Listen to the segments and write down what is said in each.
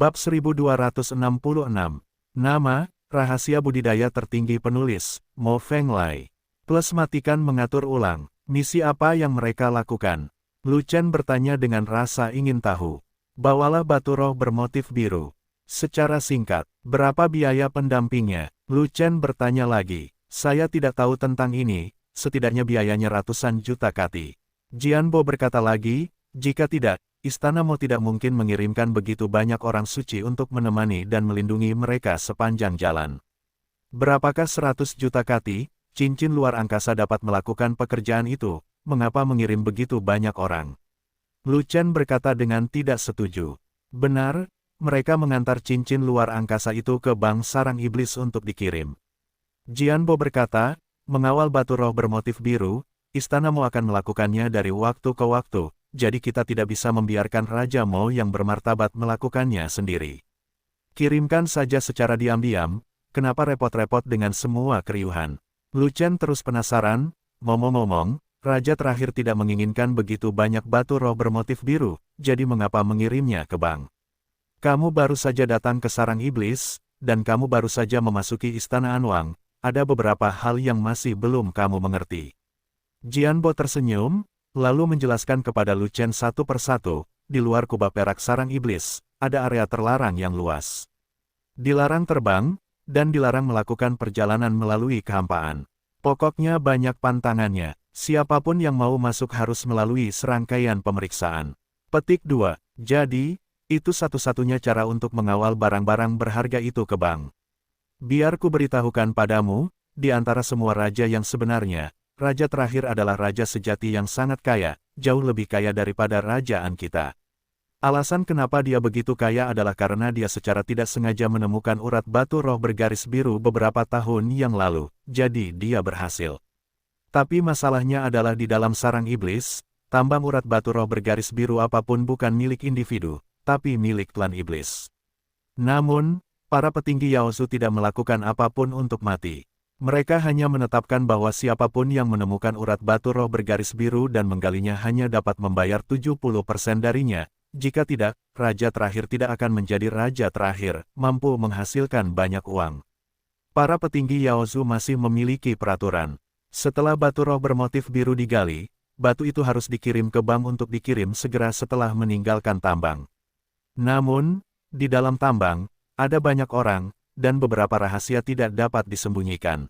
Bab 1266. Nama, rahasia budidaya tertinggi penulis, Mo Fenglai. Plus matikan mengatur ulang. Misi apa yang mereka lakukan? Lu Chen bertanya dengan rasa ingin tahu. Bawalah batu roh bermotif biru. Secara singkat, berapa biaya pendampingnya? Lu Chen bertanya lagi. Saya tidak tahu tentang ini, setidaknya biayanya ratusan juta kati. Jianbo berkata lagi, jika tidak, Istana Mo tidak mungkin mengirimkan begitu banyak orang suci untuk menemani dan melindungi mereka sepanjang jalan. Berapakah 100 juta kati, cincin luar angkasa dapat melakukan pekerjaan itu? Mengapa mengirim begitu banyak orang? Lu Chen berkata dengan tidak setuju. Benar, mereka mengantar cincin luar angkasa itu ke Bank Sarang Iblis untuk dikirim. Jianbo berkata, mengawal batu roh bermotif biru, Istana Mo akan melakukannya dari waktu ke waktu, jadi kita tidak bisa membiarkan Raja Mo yang bermartabat melakukannya sendiri. Kirimkan saja secara diam-diam, kenapa repot-repot dengan semua keriuhan? Lu Chen terus penasaran, ngomong-ngomong, Raja terakhir tidak menginginkan begitu banyak batu roh bermotif biru, jadi mengapa mengirimnya ke bank? Kamu baru saja datang ke Sarang Iblis, dan kamu baru saja memasuki Istana Anwang, ada beberapa hal yang masih belum kamu mengerti. Jianbo tersenyum, lalu menjelaskan kepada Lu Chen satu persatu, di luar kubah perak Sarang Iblis, ada area terlarang yang luas. Dilarang terbang, dan dilarang melakukan perjalanan melalui kehampaan. Pokoknya banyak pantangannya, siapapun yang mau masuk harus melalui serangkaian pemeriksaan. Petik 2. Jadi, itu satu-satunya cara untuk mengawal barang-barang berharga itu ke bank. Biar ku beritahukan padamu, di antara semua raja yang sebenarnya, Raja terakhir adalah raja sejati yang sangat kaya, jauh lebih kaya daripada rajaan kita. Alasan kenapa dia begitu kaya adalah karena dia secara tidak sengaja menemukan urat batu roh bergaris biru beberapa tahun yang lalu, jadi dia berhasil. Tapi masalahnya adalah di dalam Sarang Iblis, tambang urat batu roh bergaris biru apapun bukan milik individu, tapi milik klan iblis. Namun, para petinggi Yaosu tidak melakukan apapun untuk mati. Mereka hanya menetapkan bahwa siapapun yang menemukan urat batu roh bergaris biru dan menggalinya hanya dapat membayar 70% darinya. Jika tidak, raja terakhir tidak akan menjadi raja terakhir, mampu menghasilkan banyak uang. Para petinggi Yaosu masih memiliki peraturan. Setelah batu roh bermotif biru digali, batu itu harus dikirim ke bank untuk dikirim segera setelah meninggalkan tambang. Namun, di dalam tambang, ada banyak orang, dan beberapa rahasia tidak dapat disembunyikan.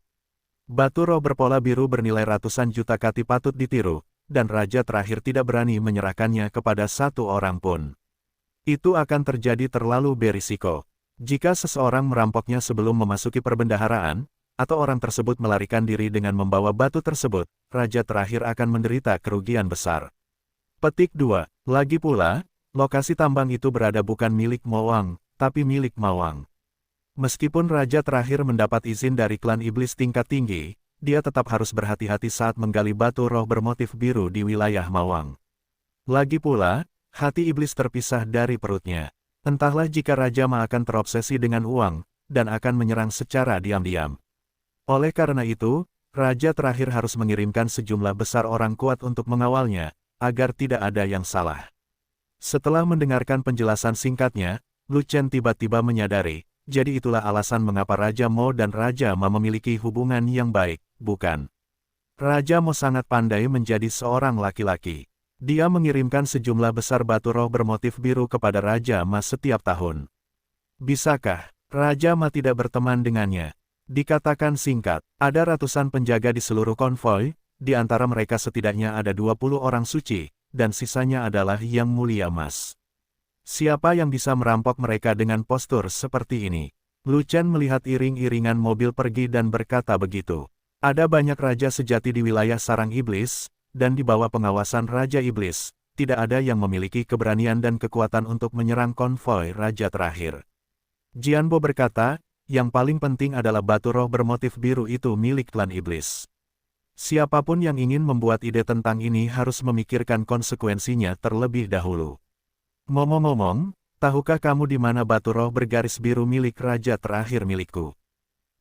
Batu roh berpola biru bernilai ratusan juta kati patut ditiru, dan raja terakhir tidak berani menyerahkannya kepada satu orang pun. Itu akan terjadi terlalu berisiko. Jika seseorang merampoknya sebelum memasuki perbendaharaan, atau orang tersebut melarikan diri dengan membawa batu tersebut, raja terakhir akan menderita kerugian besar. Petik 2. Lagi pula, lokasi tambang itu berada bukan milik Mawang, tapi milik Mawang. Meskipun raja terakhir mendapat izin dari klan iblis tingkat tinggi, dia tetap harus berhati-hati saat menggali batu roh bermotif biru di wilayah Mawang. Lagi pula, hati iblis terpisah dari perutnya. Entahlah jika Raja Ma akan terobsesi dengan uang, dan akan menyerang secara diam-diam. Oleh karena itu, raja terakhir harus mengirimkan sejumlah besar orang kuat untuk mengawalnya, agar tidak ada yang salah. Setelah mendengarkan penjelasan singkatnya, Lu Chen tiba-tiba menyadari, jadi itulah alasan mengapa Raja Mo dan Raja Ma memiliki hubungan yang baik, bukan? Raja Mo sangat pandai menjadi seorang laki-laki. Dia mengirimkan sejumlah besar batu roh bermotif biru kepada Raja Ma setiap tahun. Bisakah Raja Ma tidak berteman dengannya? Dikatakan singkat, ada ratusan penjaga di seluruh konvoi, di antara mereka setidaknya ada 20 orang suci, dan sisanya adalah yang mulia mas. Siapa yang bisa merampok mereka dengan postur seperti ini? Lu Chen melihat iring-iringan mobil pergi dan berkata begitu. Ada banyak raja sejati di wilayah Sarang Iblis, dan di bawah pengawasan Raja Iblis, tidak ada yang memiliki keberanian dan kekuatan untuk menyerang konvoi raja terakhir. Jianbo berkata, yang paling penting adalah batu roh bermotif biru itu milik klan iblis. Siapapun yang ingin membuat ide tentang ini harus memikirkan konsekuensinya terlebih dahulu. Ngomong-ngomong, tahukah kamu di mana batu roh bergaris biru milik raja terakhir milikku?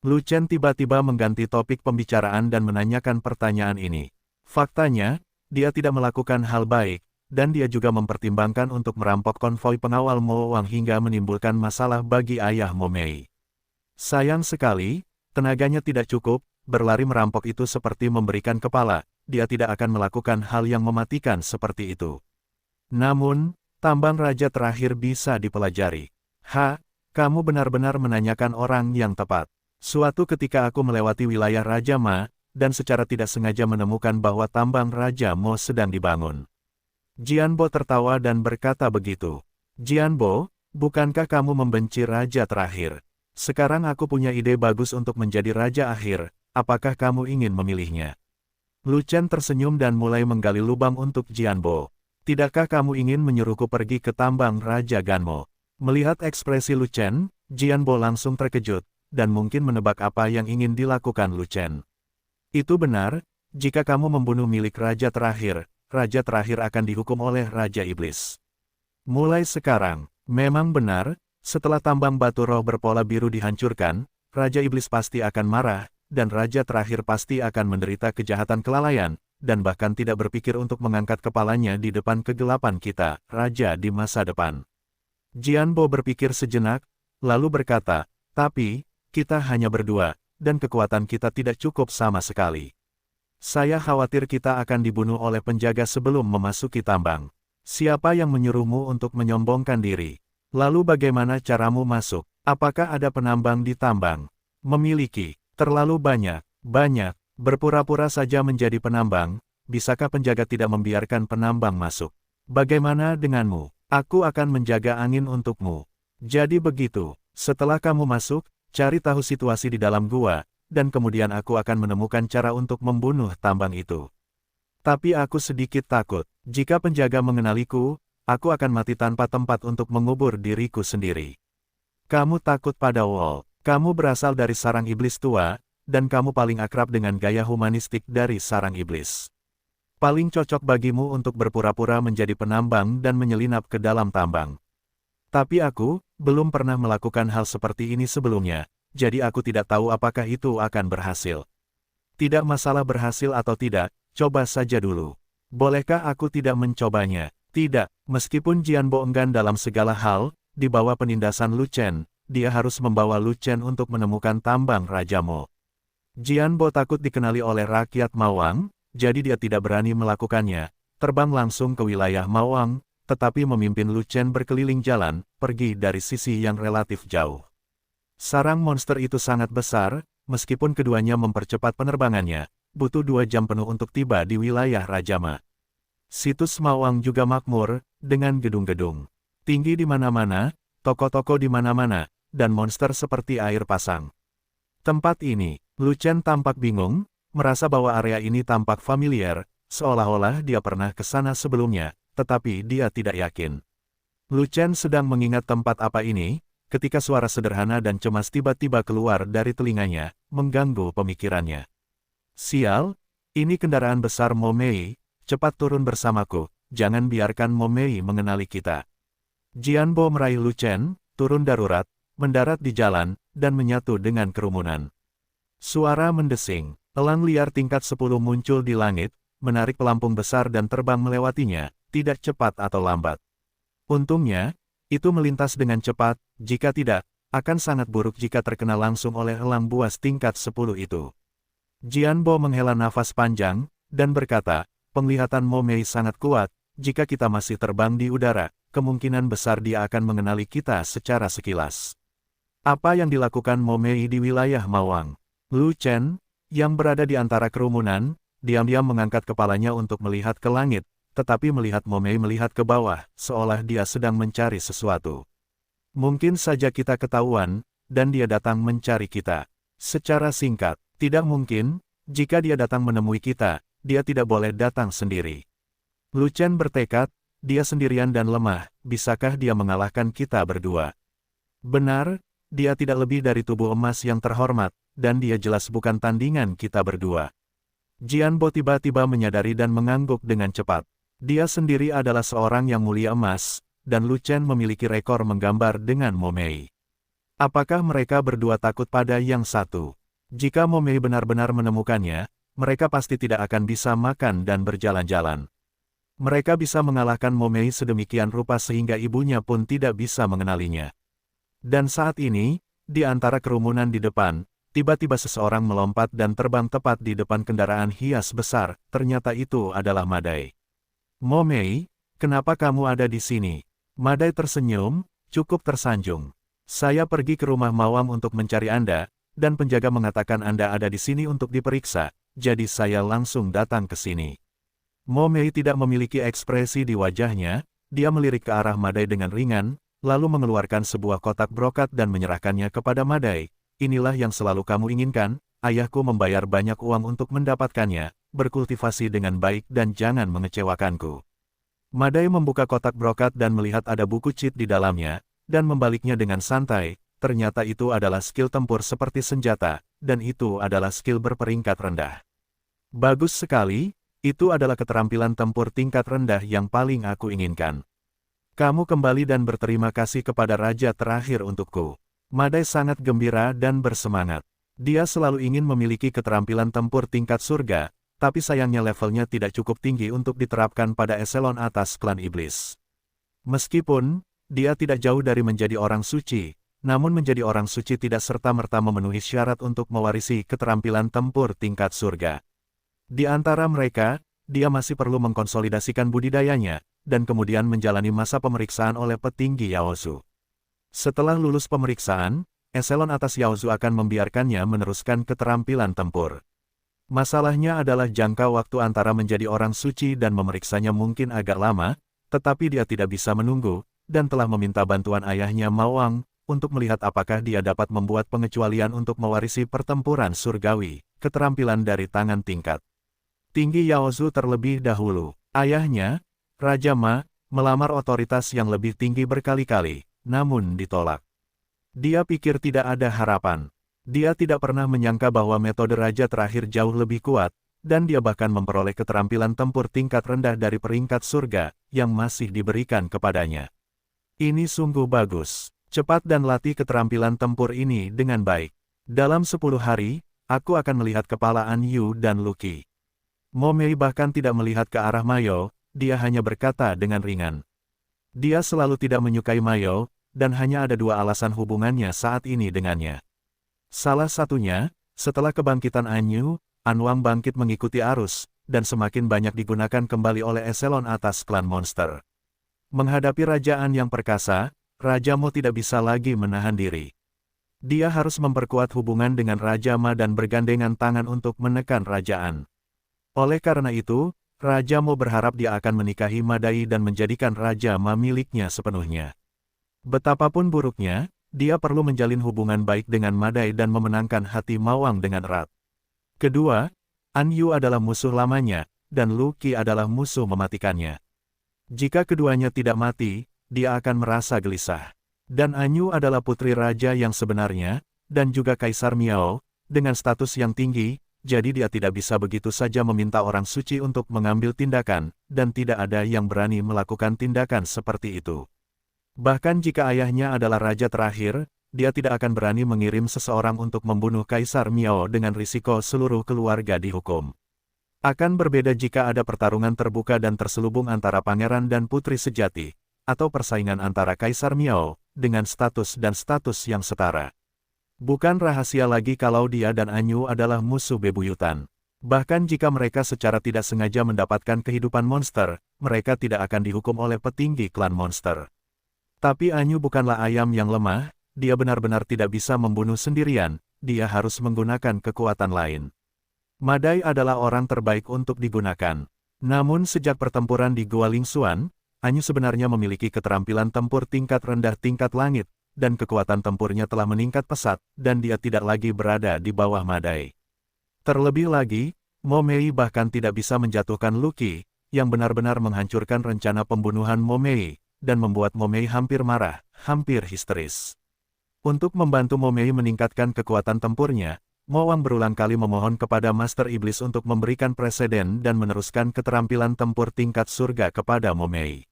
Lu Chen tiba-tiba mengganti topik pembicaraan dan menanyakan pertanyaan ini. Faktanya, dia tidak melakukan hal baik, dan dia juga mempertimbangkan untuk merampok konvoi pengawal Mo Wang hingga menimbulkan masalah bagi ayah Mo Mei. Sayang sekali, tenaganya tidak cukup, berlari merampok itu seperti memberikan kepala, dia tidak akan melakukan hal yang mematikan seperti itu. Namun, tambang raja terakhir bisa dipelajari. Kamu benar-benar menanyakan orang yang tepat. Suatu ketika aku melewati wilayah Raja Ma, dan secara tidak sengaja menemukan bahwa tambang Raja Mo sedang dibangun. Jianbo tertawa dan berkata begitu. Jianbo, bukankah kamu membenci raja terakhir? Sekarang aku punya ide bagus untuk menjadi raja akhir, apakah kamu ingin memilihnya? Lu Chen tersenyum dan mulai menggali lubang untuk Jianbo. Tidakkah kamu ingin menyuruhku pergi ke tambang Raja Ganmo? Melihat ekspresi Lu Chen, Jianbo langsung terkejut, dan mungkin menebak apa yang ingin dilakukan Lu Chen. Itu benar, jika kamu membunuh milik raja terakhir akan dihukum oleh Raja Iblis. Mulai sekarang, memang benar, setelah tambang batu roh berpola biru dihancurkan, Raja Iblis pasti akan marah, dan raja terakhir pasti akan menderita kejahatan kelalaian, dan bahkan tidak berpikir untuk mengangkat kepalanya di depan kegelapan kita, raja di masa depan. Jianbo berpikir sejenak, lalu berkata, tapi, kita hanya berdua, dan kekuatan kita tidak cukup sama sekali. Saya khawatir kita akan dibunuh oleh penjaga sebelum memasuki tambang. Siapa yang menyuruhmu untuk menyombongkan diri? Lalu bagaimana caramu masuk? Apakah ada penambang di tambang? Memiliki terlalu banyak, berpura-pura saja menjadi penambang, bisakah penjaga tidak membiarkan penambang masuk? Bagaimana denganmu? Aku akan menjaga angin untukmu. Jadi begitu, setelah kamu masuk, cari tahu situasi di dalam gua, dan kemudian aku akan menemukan cara untuk membunuh tambang itu. Tapi aku sedikit takut, jika penjaga mengenaliku, aku akan mati tanpa tempat untuk mengubur diriku sendiri. Kamu takut pada Wall, kamu berasal dari sarang iblis tua, dan kamu paling akrab dengan gaya humanistik dari sarang iblis. Paling cocok bagimu untuk berpura-pura menjadi penambang dan menyelinap ke dalam tambang. Tapi aku, belum pernah melakukan hal seperti ini sebelumnya. Jadi aku tidak tahu apakah itu akan berhasil. Tidak masalah berhasil atau tidak, coba saja dulu. Bolehkah aku tidak mencobanya? Tidak, meskipun Jianbo enggan dalam segala hal, di bawah penindasan Lu Chen, dia harus membawa Lu Chen untuk menemukan tambang Raja Mo. Jianbo takut dikenali oleh rakyat Mawang, jadi dia tidak berani melakukannya, terbang langsung ke wilayah Mawang, tetapi memimpin Lu Chen berkeliling jalan, pergi dari sisi yang relatif jauh. Sarang monster itu sangat besar, meskipun keduanya mempercepat penerbangannya, butuh 2 jam penuh untuk tiba di wilayah Raja Ma. Situs Mawang juga makmur, dengan gedung-gedung tinggi di mana-mana, toko-toko di mana-mana, dan monster seperti air pasang. Tempat ini, Lu Chen tampak bingung, merasa bahwa area ini tampak familiar, seolah-olah dia pernah ke sana sebelumnya, tetapi dia tidak yakin. Lu Chen sedang mengingat tempat apa ini, ketika suara sederhana dan cemas tiba-tiba keluar dari telinganya, mengganggu pemikirannya. Sial, ini kendaraan besar Mo Mei, cepat turun bersamaku, jangan biarkan Mo Mei mengenali kita. Jianbo meraih Lu Chen, turun darurat, mendarat di jalan, dan menyatu dengan kerumunan. Suara mendesing, elang liar tingkat 10 muncul di langit, menarik pelampung besar dan terbang melewatinya, tidak cepat atau lambat. Untungnya, itu melintas dengan cepat, jika tidak, akan sangat buruk jika terkena langsung oleh elang buas tingkat 10 itu. Jianbo menghela nafas panjang, dan berkata, penglihatan Mo Mei sangat kuat, jika kita masih terbang di udara, kemungkinan besar dia akan mengenali kita secara sekilas. Apa yang dilakukan Mo Mei di wilayah Mawang? Lu Chen, yang berada di antara kerumunan, diam-diam mengangkat kepalanya untuk melihat ke langit, tetapi melihat Mo Mei melihat ke bawah, seolah dia sedang mencari sesuatu. Mungkin saja kita ketahuan, dan dia datang mencari kita. Secara singkat, tidak mungkin, jika dia datang menemui kita, dia tidak boleh datang sendiri. Lu Chen bertekad, dia sendirian dan lemah, bisakah dia mengalahkan kita berdua? Benar, dia tidak lebih dari tubuh emas yang terhormat, dan dia jelas bukan tandingan kita berdua. Jianbo tiba-tiba menyadari dan mengangguk dengan cepat. Dia sendiri adalah seorang yang mulia emas, dan Lu Chen memiliki rekor menggambar dengan Mo Mei. Apakah mereka berdua takut pada yang satu? Jika Mo Mei benar-benar menemukannya, mereka pasti tidak akan bisa makan dan berjalan-jalan. Mereka bisa mengalahkan Momei sedemikian rupa sehingga ibunya pun tidak bisa mengenalinya. Dan saat ini, di antara kerumunan di depan, tiba-tiba seseorang melompat dan terbang tepat di depan kendaraan hias besar, ternyata itu adalah Madai. Momei, kenapa kamu ada di sini? Madai tersenyum, cukup tersanjung. Saya pergi ke rumah Mawam untuk mencari Anda, dan penjaga mengatakan Anda ada di sini untuk diperiksa, jadi saya langsung datang ke sini. Momei tidak memiliki ekspresi di wajahnya, dia melirik ke arah Madai dengan ringan, lalu mengeluarkan sebuah kotak brokat dan menyerahkannya kepada Madai. Inilah yang selalu kamu inginkan, ayahku membayar banyak uang untuk mendapatkannya, berkultivasi dengan baik dan jangan mengecewakanku. Madai membuka kotak brokat dan melihat ada buku cheat di dalamnya, dan membaliknya dengan santai, ternyata itu adalah skill tempur seperti senjata, dan itu adalah skill berperingkat rendah. Bagus sekali, itu adalah keterampilan tempur tingkat rendah yang paling aku inginkan. Kamu kembali dan berterima kasih kepada raja terakhir untukku. Madai sangat gembira dan bersemangat. Dia selalu ingin memiliki keterampilan tempur tingkat surga, tapi sayangnya levelnya tidak cukup tinggi untuk diterapkan pada eselon atas klan iblis. Meskipun, dia tidak jauh dari menjadi orang suci, namun menjadi orang suci tidak serta-merta memenuhi syarat untuk mewarisi keterampilan tempur tingkat surga. Di antara mereka, dia masih perlu mengkonsolidasikan budidayanya, dan kemudian menjalani masa pemeriksaan oleh petinggi Yaozu. Setelah lulus pemeriksaan, eselon atas Yaozu akan membiarkannya meneruskan keterampilan tempur. Masalahnya adalah jangka waktu antara menjadi orang suci dan memeriksanya mungkin agak lama, tetapi dia tidak bisa menunggu, dan telah meminta bantuan ayahnya Mawang, untuk melihat apakah dia dapat membuat pengecualian untuk mewarisi pertempuran surgawi, keterampilan dari tangan tingkat tinggi Yaozu terlebih dahulu. Ayahnya, Raja Ma, melamar otoritas yang lebih tinggi berkali-kali, namun ditolak. Dia pikir tidak ada harapan. Dia tidak pernah menyangka bahwa metode raja terakhir jauh lebih kuat, dan dia bahkan memperoleh keterampilan tempur tingkat rendah dari peringkat surga, yang masih diberikan kepadanya. Ini sungguh bagus. Cepat dan latih keterampilan tempur ini dengan baik. Dalam 10 hari, aku akan melihat kepala An Yu dan Lucky. Momei bahkan tidak melihat ke arah Mayo, dia hanya berkata dengan ringan. Dia selalu tidak menyukai Mayo, dan hanya ada dua alasan hubungannya saat ini dengannya. Salah satunya, setelah kebangkitan An Yu, An Wang bangkit mengikuti arus, dan semakin banyak digunakan kembali oleh eselon atas klan monster. Menghadapi rajaan yang perkasa, Raja Mo tidak bisa lagi menahan diri. Dia harus memperkuat hubungan dengan Raja Ma dan bergandengan tangan untuk menekan rajaan. Oleh karena itu, Raja Mo berharap dia akan menikahi Madai dan menjadikan Raja Ma miliknya sepenuhnya. Betapapun buruknya, dia perlu menjalin hubungan baik dengan Madai dan memenangkan hati Mawang dengan erat. Kedua, An Yu adalah musuh lamanya, dan Lucky adalah musuh mematikannya. Jika keduanya tidak mati, dia akan merasa gelisah. Dan An Yu adalah putri raja yang sebenarnya, dan juga Kaisar Miao, dengan status yang tinggi, jadi dia tidak bisa begitu saja meminta orang suci untuk mengambil tindakan, dan tidak ada yang berani melakukan tindakan seperti itu. Bahkan jika ayahnya adalah raja terakhir, dia tidak akan berani mengirim seseorang untuk membunuh Kaisar Miao dengan risiko seluruh keluarga dihukum. Akan berbeda jika ada pertarungan terbuka dan terselubung antara pangeran dan putri sejati, atau persaingan antara Kaisar Miao, dengan status dan status yang setara. Bukan rahasia lagi kalau dia dan An Yu adalah musuh bebuyutan. Bahkan jika mereka secara tidak sengaja mendapatkan kehidupan monster, mereka tidak akan dihukum oleh petinggi klan monster. Tapi An Yu bukanlah ayam yang lemah, dia benar-benar tidak bisa membunuh sendirian, dia harus menggunakan kekuatan lain. Madai adalah orang terbaik untuk digunakan. Namun sejak pertempuran di Gua Lingxuan, An Yu sebenarnya memiliki keterampilan tempur tingkat rendah tingkat langit, dan kekuatan tempurnya telah meningkat pesat, dan dia tidak lagi berada di bawah Madai. Terlebih lagi, Momei bahkan tidak bisa menjatuhkan Lucky, yang benar-benar menghancurkan rencana pembunuhan Momei, dan membuat Momei hampir marah, hampir histeris. Untuk membantu Momei meningkatkan kekuatan tempurnya, Mo Wang berulang kali memohon kepada Master Iblis untuk memberikan preseden dan meneruskan keterampilan tempur tingkat surga kepada Momei.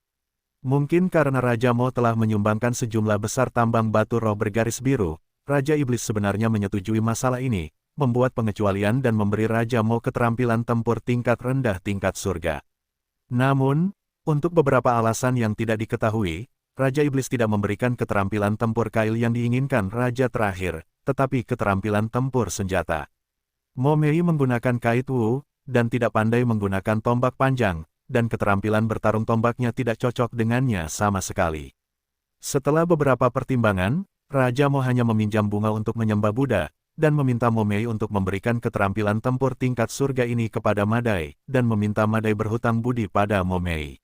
Mungkin karena Raja Mo telah menyumbangkan sejumlah besar tambang batu roh bergaris biru, Raja Iblis sebenarnya menyetujui masalah ini, membuat pengecualian dan memberi Raja Mo keterampilan tempur tingkat rendah tingkat surga. Namun, Untuk beberapa alasan yang tidak diketahui, Raja Iblis tidak memberikan keterampilan tempur kail yang diinginkan Raja terakhir, tetapi keterampilan tempur senjata. Mo Mei menggunakan kait Wu, dan tidak pandai menggunakan tombak panjang, dan keterampilan bertarung tombaknya tidak cocok dengannya sama sekali. Setelah beberapa pertimbangan, Raja Mo hanya meminjam bunga untuk menyembah Buddha, dan meminta Mo Mei untuk memberikan keterampilan tempur tingkat surga ini kepada Madai, dan meminta Madai berhutang budi pada Mo Mei.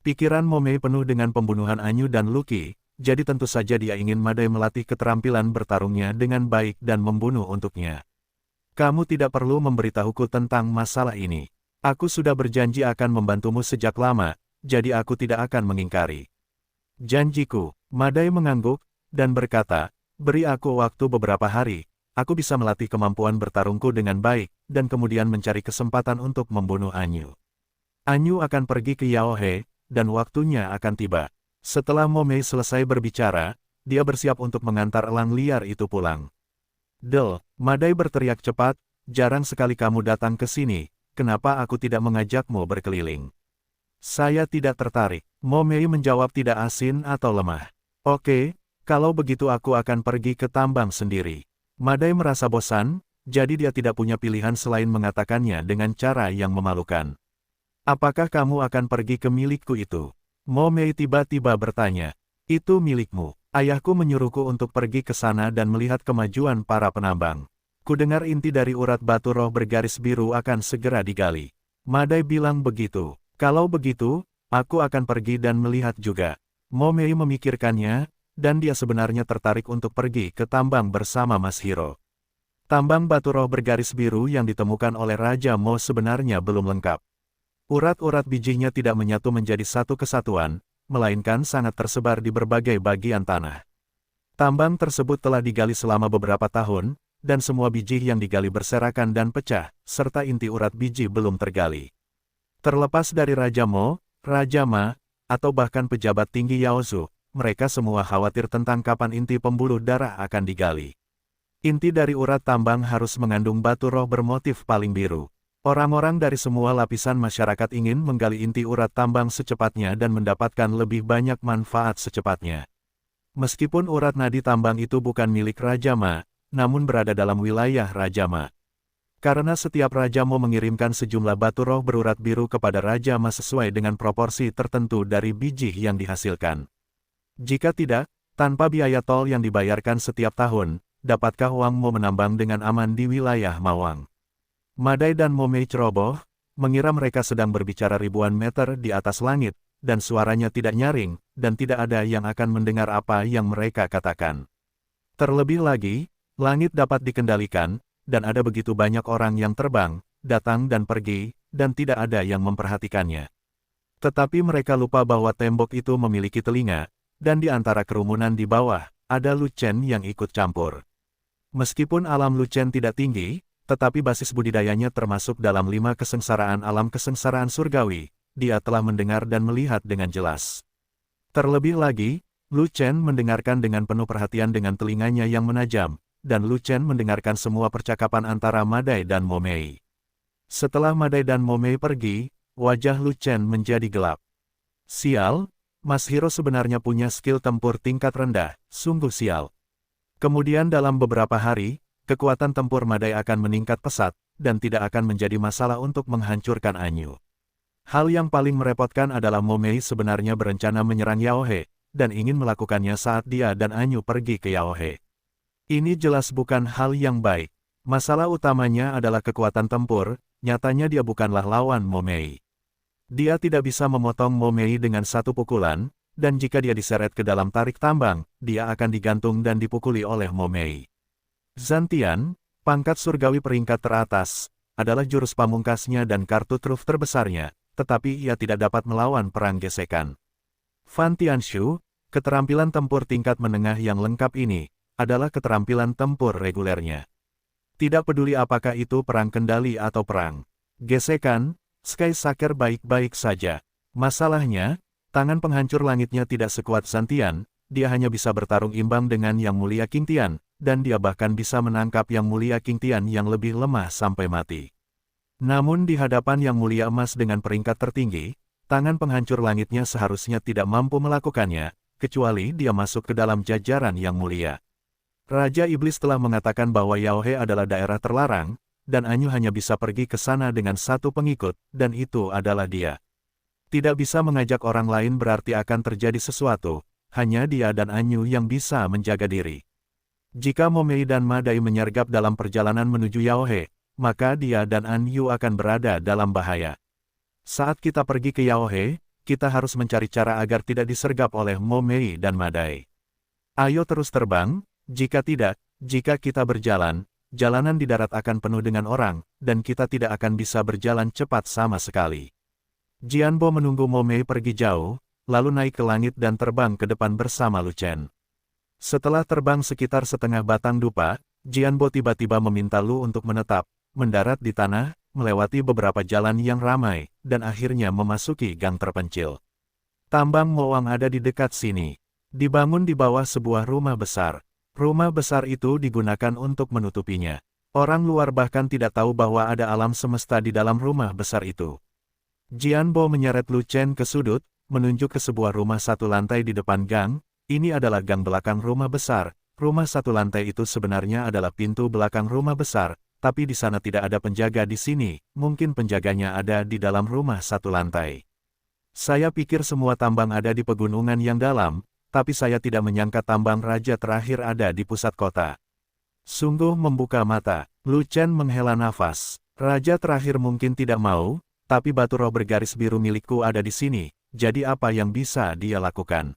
Pikiran Mo Mei penuh dengan pembunuhan Anyu dan Lucky, jadi tentu saja dia ingin Madai melatih keterampilan bertarungnya dengan baik dan membunuh untuknya. Kamu tidak perlu memberitahuku tentang masalah ini. Aku sudah berjanji akan membantumu sejak lama, jadi aku tidak akan mengingkari janjiku. Madai mengangguk, dan berkata, beri aku waktu beberapa hari, aku bisa melatih kemampuan bertarungku dengan baik, dan kemudian mencari kesempatan untuk membunuh Anyu. Anyu akan pergi ke Yaohe, dan waktunya akan tiba. Setelah Mo Mei selesai berbicara, dia bersiap untuk mengantar elang liar itu pulang. Del, Madai berteriak cepat, jarang sekali kamu datang ke sini, kenapa aku tidak mengajakmu berkeliling? Saya tidak tertarik. Mo Mei menjawab tidak asin atau lemah. Oke, kalau begitu aku akan pergi ke tambang sendiri. Madai merasa bosan, jadi dia tidak punya pilihan selain mengatakannya dengan cara yang memalukan. Apakah kamu akan pergi ke milikku itu? Mo Mei tiba-tiba bertanya. Itu milikmu. Ayahku menyuruhku untuk pergi ke sana dan melihat kemajuan para penambang. Kudengar inti dari urat batu roh bergaris biru akan segera digali. Madai bilang begitu. Kalau begitu, aku akan pergi dan melihat juga. Mo Mei memikirkannya, dan dia sebenarnya tertarik untuk pergi ke tambang bersama Mas Hiro. Tambang batu roh bergaris biru yang ditemukan oleh Raja Mo sebenarnya belum lengkap. Urat-urat bijinya tidak menyatu menjadi satu kesatuan, melainkan sangat tersebar di berbagai bagian tanah. Tambang tersebut telah digali selama beberapa tahun, dan semua biji yang digali berserakan dan pecah, serta inti urat biji belum tergali. Terlepas dari Raja Mo, Raja Ma, atau bahkan pejabat tinggi Yaozu, mereka semua khawatir tentang kapan inti pembuluh darah akan digali. Inti dari urat tambang harus mengandung batu roh bermotif paling biru. Orang-orang dari semua lapisan masyarakat ingin menggali inti urat tambang secepatnya dan mendapatkan lebih banyak manfaat secepatnya. Meskipun urat nadi tambang itu bukan milik Raja Ma, namun berada dalam wilayah Raja Ma. Karena setiap Raja Mo mengirimkan sejumlah batu roh berurat biru kepada Raja Ma sesuai dengan proporsi tertentu dari biji yang dihasilkan. Jika tidak, tanpa biaya tol yang dibayarkan setiap tahun, dapatkah Wang Mo menambang dengan aman di wilayah Mawang? Madai dan Mo Mei ceroboh, mengira mereka sedang berbicara ribuan meter di atas langit, dan suaranya tidak nyaring, dan tidak ada yang akan mendengar apa yang mereka katakan. Terlebih lagi, langit dapat dikendalikan, dan ada begitu banyak orang yang terbang, datang dan pergi, dan tidak ada yang memperhatikannya. Tetapi mereka lupa bahwa tembok itu memiliki telinga, dan di antara kerumunan di bawah, ada Lu Chen yang ikut campur. Meskipun alam Lu Chen tidak tinggi, tetapi basis budidayanya termasuk dalam 5 kesengsaraan alam kesengsaraan surgawi, dia telah mendengar dan melihat dengan jelas. Terlebih lagi, Lu Chen mendengarkan dengan penuh perhatian dengan telinganya yang menajam, dan Lu Chen mendengarkan semua percakapan antara Madai dan Mo Mei. Setelah Madai dan Mo Mei pergi, wajah Lu Chen menjadi gelap. Sial, Mas Hiro sebenarnya punya skill tempur tingkat rendah, sungguh sial. Kemudian dalam beberapa hari, kekuatan tempur Madai akan meningkat pesat, dan tidak akan menjadi masalah untuk menghancurkan Anyu. Hal yang paling merepotkan adalah Mo Mei sebenarnya berencana menyerang Yaohe, dan ingin melakukannya saat dia dan Anyu pergi ke Yaohe. Ini jelas bukan hal yang baik. Masalah utamanya adalah kekuatan tempur, nyatanya dia bukanlah lawan Mo Mei. Dia tidak bisa memotong Mo Mei dengan satu pukulan, dan jika dia diseret ke dalam tarik tambang, dia akan digantung dan dipukuli oleh Mo Mei. Zantian, pangkat surgawi peringkat teratas, adalah jurus pamungkasnya dan kartu truf terbesarnya, tetapi ia tidak dapat melawan perang gesekan. Fan Tianshu, keterampilan tempur tingkat menengah yang lengkap ini, adalah keterampilan tempur regulernya. Tidak peduli apakah itu perang kendali atau perang gesekan, Sky Saker baik-baik saja. Masalahnya, tangan penghancur langitnya tidak sekuat Zantian, dia hanya bisa bertarung imbang dengan Yang Mulia King Tian, dan dia bahkan bisa menangkap Yang Mulia King Tian yang lebih lemah sampai mati. Namun di hadapan Yang Mulia Emas dengan peringkat tertinggi, tangan penghancur langitnya seharusnya tidak mampu melakukannya, kecuali dia masuk ke dalam jajaran yang mulia. Raja Iblis telah mengatakan bahwa Yaohe adalah daerah terlarang, dan Anyu hanya bisa pergi ke sana dengan satu pengikut, dan itu adalah dia. Tidak bisa mengajak orang lain berarti akan terjadi sesuatu, hanya dia dan Anyu yang bisa menjaga diri. Jika Momei dan Madai menyergap dalam perjalanan menuju Yaohe, maka dia dan Anyu akan berada dalam bahaya. Saat kita pergi ke Yaohe, kita harus mencari cara agar tidak disergap oleh Momei dan Madai. Ayo terus terbang, jika tidak, jika kita berjalan, jalanan di darat akan penuh dengan orang, dan kita tidak akan bisa berjalan cepat sama sekali. Jianbo menunggu Momei pergi jauh, lalu naik ke langit dan terbang ke depan bersama Lu Chen. Setelah terbang sekitar setengah batang dupa, Jianbo tiba-tiba meminta Lu untuk menetap, mendarat di tanah, melewati beberapa jalan yang ramai, dan akhirnya memasuki gang terpencil. Tambang Moang ada di dekat sini. Dibangun di bawah sebuah rumah besar. Rumah besar itu digunakan untuk menutupinya. Orang luar bahkan tidak tahu bahwa ada alam semesta di dalam rumah besar itu. Jianbo menyeret Lu Chen ke sudut, menunjuk ke sebuah rumah satu lantai di depan gang. Ini adalah gang belakang rumah besar. Rumah satu lantai itu sebenarnya adalah pintu belakang rumah besar, tapi di sana tidak ada penjaga di sini, mungkin penjaganya ada di dalam rumah satu lantai. Saya pikir semua tambang ada di pegunungan yang dalam, tapi saya tidak menyangka tambang raja terakhir ada di pusat kota. Sungguh membuka mata, Lu Chen menghela nafas. Raja terakhir mungkin tidak mau, tapi batu roh bergaris biru milikku ada di sini, jadi apa yang bisa dia lakukan?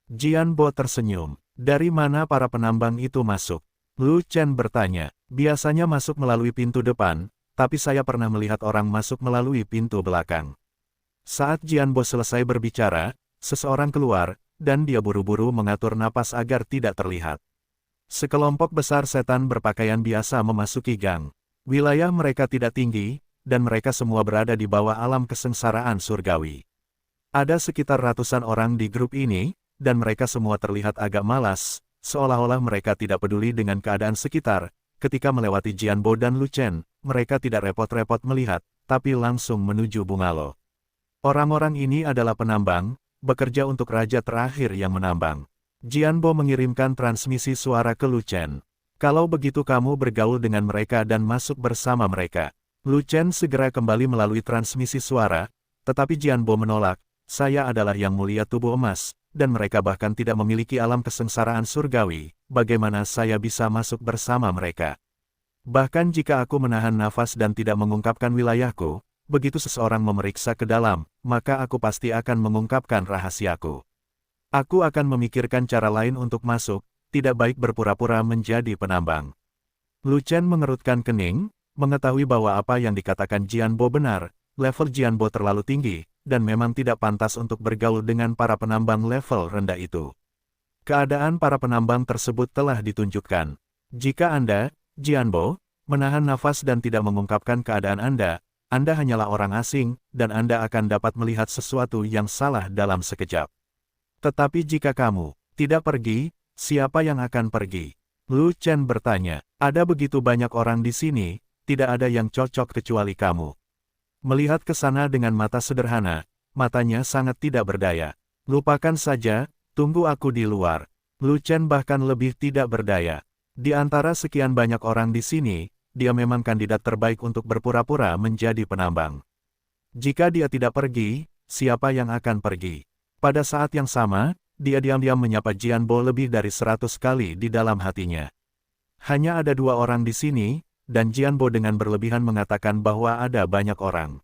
Jianbo tersenyum. Dari mana para penambang itu masuk? Lu Chen bertanya. Biasanya masuk melalui pintu depan, tapi saya pernah melihat orang masuk melalui pintu belakang. Saat Jianbo selesai berbicara, seseorang keluar, dan dia buru-buru mengatur napas agar tidak terlihat. Sekelompok besar setan berpakaian biasa memasuki gang. Wilayah mereka tidak tinggi, dan mereka semua berada di bawah alam kesengsaraan surgawi. Ada sekitar ratusan orang di grup ini, dan mereka semua terlihat agak malas, seolah-olah mereka tidak peduli dengan keadaan sekitar. Ketika melewati Jianbo dan Lu Chen, mereka tidak repot-repot melihat, tapi langsung menuju bungalow. Orang-orang ini adalah penambang, bekerja untuk raja terakhir yang menambang. Jianbo mengirimkan transmisi suara ke Lu Chen. Kalau begitu kamu bergaul dengan mereka dan masuk bersama mereka. Lu Chen segera kembali melalui transmisi suara, tetapi Jianbo menolak. Saya adalah yang mulia tubuh emas, dan mereka bahkan tidak memiliki alam kesengsaraan surgawi, bagaimana saya bisa masuk bersama mereka? Bahkan jika aku menahan nafas dan tidak mengungkapkan wilayahku, begitu seseorang memeriksa ke dalam, maka aku pasti akan mengungkapkan rahasiaku. Aku akan memikirkan cara lain untuk masuk, tidak baik berpura-pura menjadi penambang. Lu Chen mengerutkan kening, mengetahui bahwa apa yang dikatakan Jianbo benar, level Jianbo terlalu tinggi, dan memang tidak pantas untuk bergaul dengan para penambang level rendah itu. Keadaan para penambang tersebut telah ditunjukkan. Jika Anda, Jianbo, menahan nafas dan tidak mengungkapkan keadaan Anda hanyalah orang asing, dan Anda akan dapat melihat sesuatu yang salah dalam sekejap. Tetapi jika kamu tidak pergi, siapa yang akan pergi? Lu Chen bertanya, ada begitu banyak orang di sini, tidak ada yang cocok kecuali kamu. Melihat ke sana dengan mata sederhana, matanya sangat tidak berdaya. Lupakan saja, tunggu aku di luar. Lu Chen bahkan lebih tidak berdaya. Di antara sekian banyak orang di sini, dia memang kandidat terbaik untuk berpura-pura menjadi penambang. Jika dia tidak pergi, siapa yang akan pergi? Pada saat yang sama, dia diam-diam menyapa Jianbo lebih dari 100 kali di dalam hatinya. Hanya ada 2 orang di sini, dan Jianbo dengan berlebihan mengatakan bahwa ada banyak orang.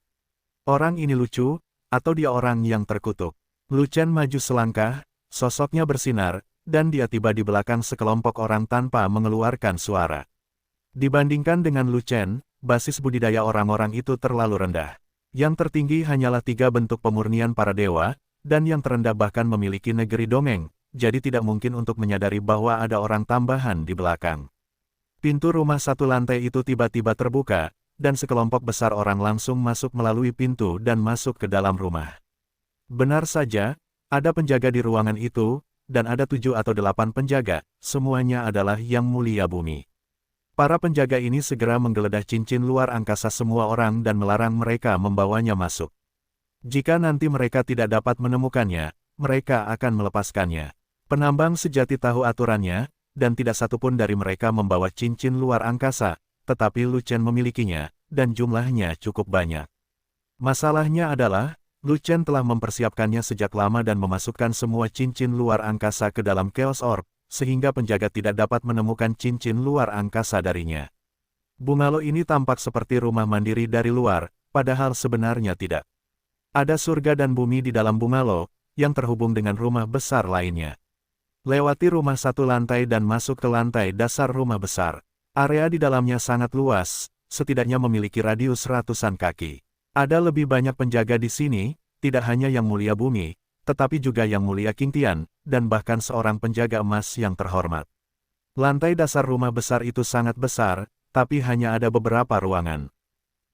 Orang ini lucu, atau dia orang yang terkutuk? Lu Chen maju selangkah, sosoknya bersinar, dan dia tiba di belakang sekelompok orang tanpa mengeluarkan suara. Dibandingkan dengan Lu Chen, basis budidaya orang-orang itu terlalu rendah. Yang tertinggi hanyalah 3 bentuk pemurnian para dewa, dan yang terendah bahkan memiliki negeri dongeng, jadi tidak mungkin untuk menyadari bahwa ada orang tambahan di belakang. Pintu rumah satu lantai itu tiba-tiba terbuka, dan sekelompok besar orang langsung masuk melalui pintu dan masuk ke dalam rumah. Benar saja, ada penjaga di ruangan itu, dan ada 7 atau 8 penjaga, semuanya adalah yang mulia bumi. Para penjaga ini segera menggeledah cincin luar angkasa semua orang dan melarang mereka membawanya masuk. Jika nanti mereka tidak dapat menemukannya, mereka akan melepaskannya. Penambang sejati tahu aturannya, dan tidak satupun dari mereka membawa cincin luar angkasa, tetapi Lu Chen memilikinya, dan jumlahnya cukup banyak. Masalahnya adalah, Lu Chen telah mempersiapkannya sejak lama dan memasukkan semua cincin luar angkasa ke dalam Chaos Orb, sehingga penjaga tidak dapat menemukan cincin luar angkasa darinya. Bungalow ini tampak seperti rumah mandiri dari luar, padahal sebenarnya tidak. Ada surga dan bumi di dalam bungalow, yang terhubung dengan rumah besar lainnya. Lewati rumah satu lantai dan masuk ke lantai dasar rumah besar. Area di dalamnya sangat luas, setidaknya memiliki radius ratusan kaki. Ada lebih banyak penjaga di sini, tidak hanya Yang Mulia Bumi, tetapi juga Yang Mulia King Tian, dan bahkan seorang penjaga emas yang terhormat. Lantai dasar rumah besar itu sangat besar, tapi hanya ada beberapa ruangan.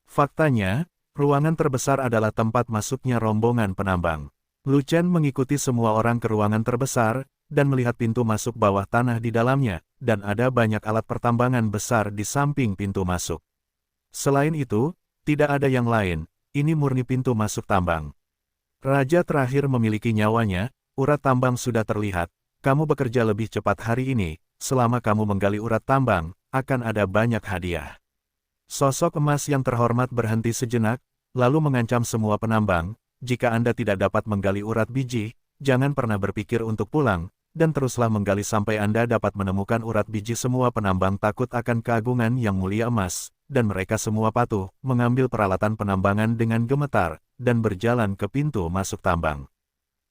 Faktanya, ruangan terbesar adalah tempat masuknya rombongan penambang. Lu Chen mengikuti semua orang ke ruangan terbesar, dan melihat pintu masuk bawah tanah di dalamnya, dan ada banyak alat pertambangan besar di samping pintu masuk. Selain itu, tidak ada yang lain, ini murni pintu masuk tambang. Raja terakhir memiliki nyawanya, urat tambang sudah terlihat, kamu bekerja lebih cepat hari ini, selama kamu menggali urat tambang, akan ada banyak hadiah. Sosok emas yang terhormat berhenti sejenak, lalu mengancam semua penambang, jika Anda tidak dapat menggali urat biji, jangan pernah berpikir untuk pulang, dan teruslah menggali sampai Anda dapat menemukan urat biji. Semua penambang takut akan keagungan Yang Mulia Emas, dan mereka semua patuh, mengambil peralatan penambangan dengan gemetar, dan berjalan ke pintu masuk tambang.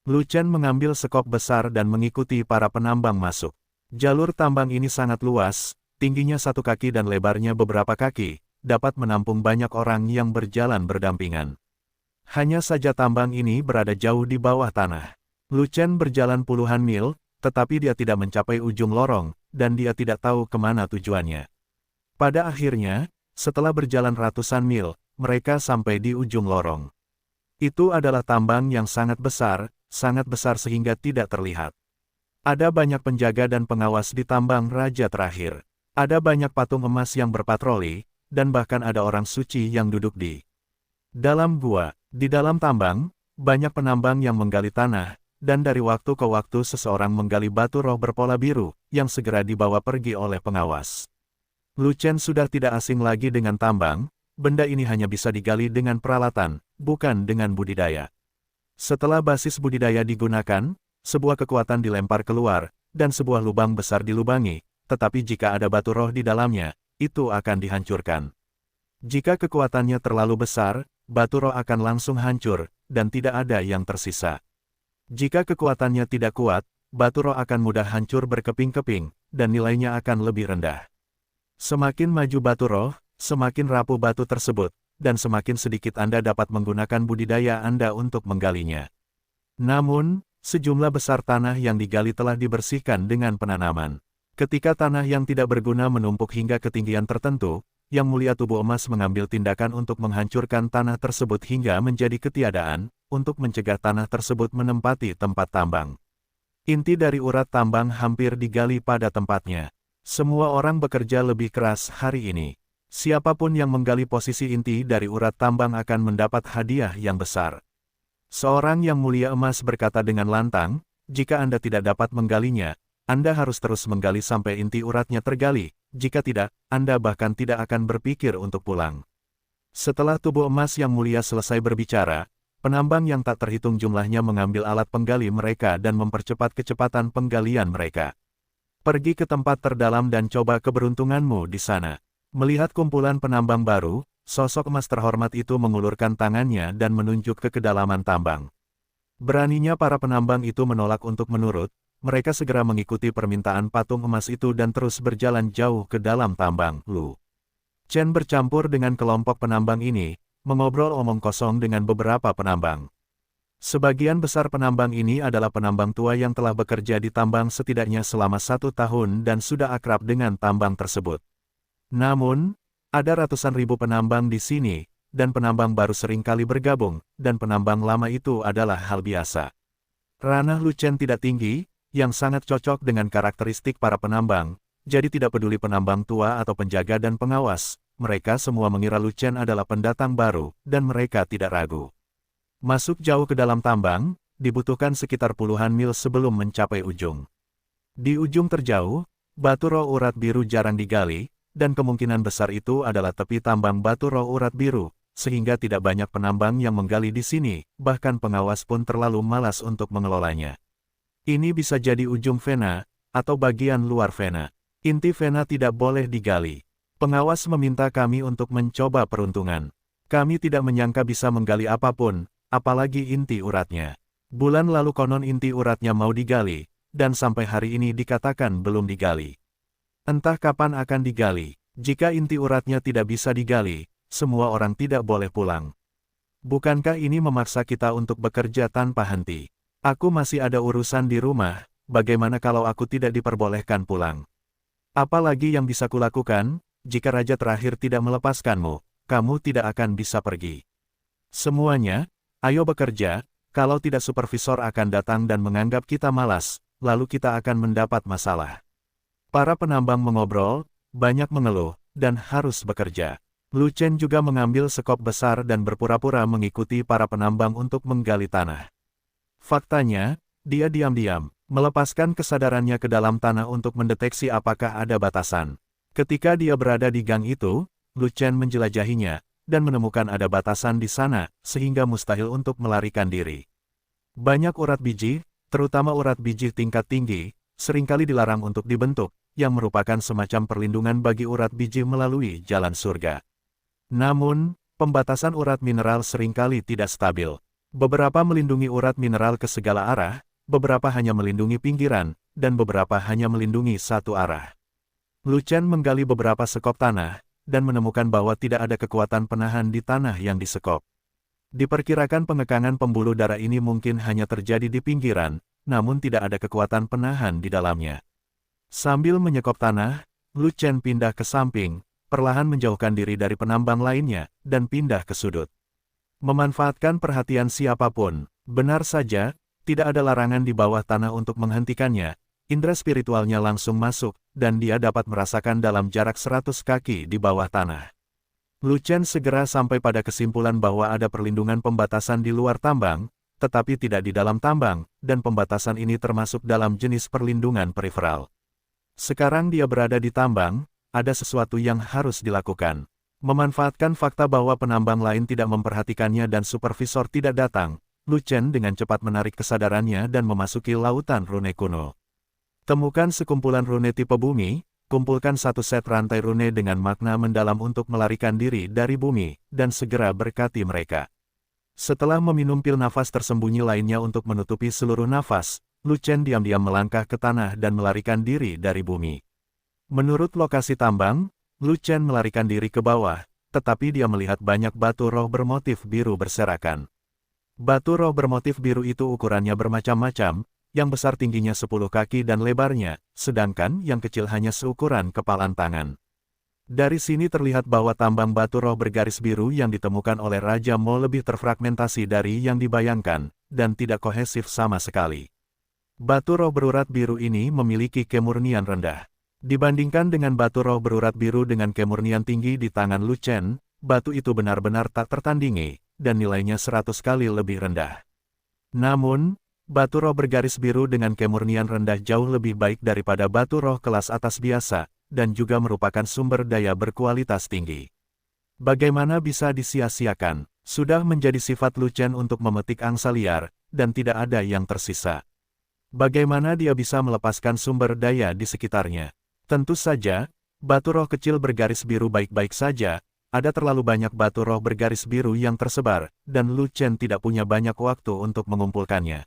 Lu Chen mengambil sekop besar dan mengikuti para penambang masuk. Jalur tambang ini sangat luas, tingginya 1 kaki dan lebarnya beberapa kaki, dapat menampung banyak orang yang berjalan berdampingan. Hanya saja tambang ini berada jauh di bawah tanah. Lu Chen berjalan puluhan mil, tetapi dia tidak mencapai ujung lorong, dan dia tidak tahu kemana tujuannya. Pada akhirnya, setelah berjalan ratusan mil, mereka sampai di ujung lorong. Itu adalah tambang yang sangat besar sehingga tidak terlihat. Ada banyak penjaga dan pengawas di tambang raja terakhir. Ada banyak patung emas yang berpatroli, dan bahkan ada orang suci yang duduk di dalam gua. Di dalam tambang, banyak penambang yang menggali tanah, dan dari waktu ke waktu seseorang menggali batu roh berpola biru, yang segera dibawa pergi oleh pengawas. Lu Chen sudah tidak asing lagi dengan tambang, benda ini hanya bisa digali dengan peralatan, bukan dengan budidaya. Setelah basis budidaya digunakan, sebuah kekuatan dilempar keluar, dan sebuah lubang besar dilubangi, tetapi jika ada batu roh di dalamnya, itu akan dihancurkan. Jika kekuatannya terlalu besar, batu roh akan langsung hancur, dan tidak ada yang tersisa. Jika kekuatannya tidak kuat, batu roh akan mudah hancur berkeping-keping, dan nilainya akan lebih rendah. Semakin maju batu roh, semakin rapuh batu tersebut, dan semakin sedikit Anda dapat menggunakan budidaya Anda untuk menggalinya. Namun, sejumlah besar tanah yang digali telah dibersihkan dengan penanaman. Ketika tanah yang tidak berguna menumpuk hingga ketinggian tertentu, Yang Mulia Tubuh Emas mengambil tindakan untuk menghancurkan tanah tersebut hingga menjadi ketiadaan, untuk mencegah tanah tersebut menempati tempat tambang. Inti dari urat tambang hampir digali pada tempatnya. Semua orang bekerja lebih keras hari ini. Siapapun yang menggali posisi inti dari urat tambang akan mendapat hadiah yang besar. Seorang Yang Mulia Emas berkata dengan lantang, jika Anda tidak dapat menggalinya, Anda harus terus menggali sampai inti uratnya tergali. Jika tidak, Anda bahkan tidak akan berpikir untuk pulang. Setelah tubuh emas Yang Mulia selesai berbicara, penambang yang tak terhitung jumlahnya mengambil alat penggali mereka dan mempercepat kecepatan penggalian mereka. Pergi ke tempat terdalam dan coba keberuntunganmu di sana. Melihat kumpulan penambang baru, sosok emas terhormat itu mengulurkan tangannya dan menunjuk ke kedalaman tambang. Beraninya para penambang itu menolak untuk menurut. Mereka segera mengikuti permintaan patung emas itu dan terus berjalan jauh ke dalam tambang. Lu Chen bercampur dengan kelompok penambang ini, mengobrol omong kosong dengan beberapa penambang. Sebagian besar penambang ini adalah penambang tua yang telah bekerja di tambang setidaknya selama 1 tahun dan sudah akrab dengan tambang tersebut. Namun, ada ratusan ribu penambang di sini, dan penambang baru sering kali bergabung, dan penambang lama itu adalah hal biasa. Ranah Lu Chen tidak tinggi, yang sangat cocok dengan karakteristik para penambang, jadi tidak peduli penambang tua atau penjaga dan pengawas, mereka semua mengira Lu Chen adalah pendatang baru, dan mereka tidak ragu. Masuk jauh ke dalam tambang, dibutuhkan sekitar puluhan mil sebelum mencapai ujung. Di ujung terjauh, batu roh urat biru jarang digali, dan kemungkinan besar itu adalah tepi tambang batu roh urat biru, sehingga tidak banyak penambang yang menggali di sini, bahkan pengawas pun terlalu malas untuk mengelolanya. Ini bisa jadi ujung vena, atau bagian luar vena. Inti vena tidak boleh digali. Pengawas meminta kami untuk mencoba peruntungan. Kami tidak menyangka bisa menggali apapun, apalagi inti uratnya. Bulan lalu konon inti uratnya mau digali, dan sampai hari ini dikatakan belum digali. Entah kapan akan digali. Jika inti uratnya tidak bisa digali, semua orang tidak boleh pulang. Bukankah ini memaksa kita untuk bekerja tanpa henti? Aku masih ada urusan di rumah, bagaimana kalau aku tidak diperbolehkan pulang? Apalagi yang bisa kulakukan, jika raja terakhir tidak melepaskanmu, kamu tidak akan bisa pergi. Semuanya, ayo bekerja, kalau tidak supervisor akan datang dan menganggap kita malas, lalu kita akan mendapat masalah. Para penambang mengobrol, banyak mengeluh, dan harus bekerja. Lu Chen juga mengambil sekop besar dan berpura-pura mengikuti para penambang untuk menggali tanah. Faktanya, dia diam-diam, melepaskan kesadarannya ke dalam tanah untuk mendeteksi apakah ada batasan. Ketika dia berada di gang itu, Lu Chen menjelajahinya, dan menemukan ada batasan di sana, sehingga mustahil untuk melarikan diri. Banyak urat biji, terutama urat biji tingkat tinggi, seringkali dilarang untuk dibentuk, yang merupakan semacam perlindungan bagi urat biji melalui jalan surga. Namun, pembatasan urat mineral seringkali tidak stabil. Beberapa melindungi urat mineral ke segala arah, beberapa hanya melindungi pinggiran, dan beberapa hanya melindungi satu arah. Lu Chen menggali beberapa sekop tanah, dan menemukan bahwa tidak ada kekuatan penahan di tanah yang disekop. Diperkirakan pengekangan pembuluh darah ini mungkin hanya terjadi di pinggiran, namun tidak ada kekuatan penahan di dalamnya. Sambil menyekop tanah, Lu Chen pindah ke samping, perlahan menjauhkan diri dari penambang lainnya, dan pindah ke sudut. Memanfaatkan perhatian siapapun, benar saja, tidak ada larangan di bawah tanah untuk menghentikannya, indera spiritualnya langsung masuk, dan dia dapat merasakan dalam jarak 100 kaki di bawah tanah. Lu Chen segera sampai pada kesimpulan bahwa ada perlindungan pembatasan di luar tambang, tetapi tidak di dalam tambang, dan pembatasan ini termasuk dalam jenis perlindungan periferal. Sekarang dia berada di tambang, ada sesuatu yang harus dilakukan. Memanfaatkan fakta bahwa penambang lain tidak memperhatikannya dan supervisor tidak datang, Lu Chen dengan cepat menarik kesadarannya dan memasuki lautan rune kuno. Temukan sekumpulan rune tipe bumi, kumpulkan satu set rantai rune dengan makna mendalam untuk melarikan diri dari bumi, dan segera berkati mereka. Setelah meminum pil nafas tersembunyi lainnya untuk menutupi seluruh nafas, Lu Chen diam-diam melangkah ke tanah dan melarikan diri dari bumi. Menurut lokasi tambang, Lu Chen melarikan diri ke bawah, tetapi dia melihat banyak batu roh bermotif biru berserakan. Batu roh bermotif biru itu ukurannya bermacam-macam, yang besar tingginya 10 kaki dan lebarnya, sedangkan yang kecil hanya seukuran kepalan tangan. Dari sini terlihat bahwa tambang batu roh bergaris biru yang ditemukan oleh Raja Mo lebih terfragmentasi dari yang dibayangkan, dan tidak kohesif sama sekali. Batu roh berurat biru ini memiliki kemurnian rendah. Dibandingkan dengan batu roh berurat biru dengan kemurnian tinggi di tangan Lu Chen, batu itu benar-benar tak tertandingi, dan nilainya 100 kali lebih rendah. Namun, batu roh bergaris biru dengan kemurnian rendah jauh lebih baik daripada batu roh kelas atas biasa, dan juga merupakan sumber daya berkualitas tinggi. Bagaimana bisa disia-siakan? Sudah menjadi sifat Lu Chen untuk memetik angsa liar, dan tidak ada yang tersisa. Bagaimana dia bisa melepaskan sumber daya di sekitarnya? Tentu saja, batu roh kecil bergaris biru baik-baik saja, ada terlalu banyak batu roh bergaris biru yang tersebar, dan Lu Chen tidak punya banyak waktu untuk mengumpulkannya.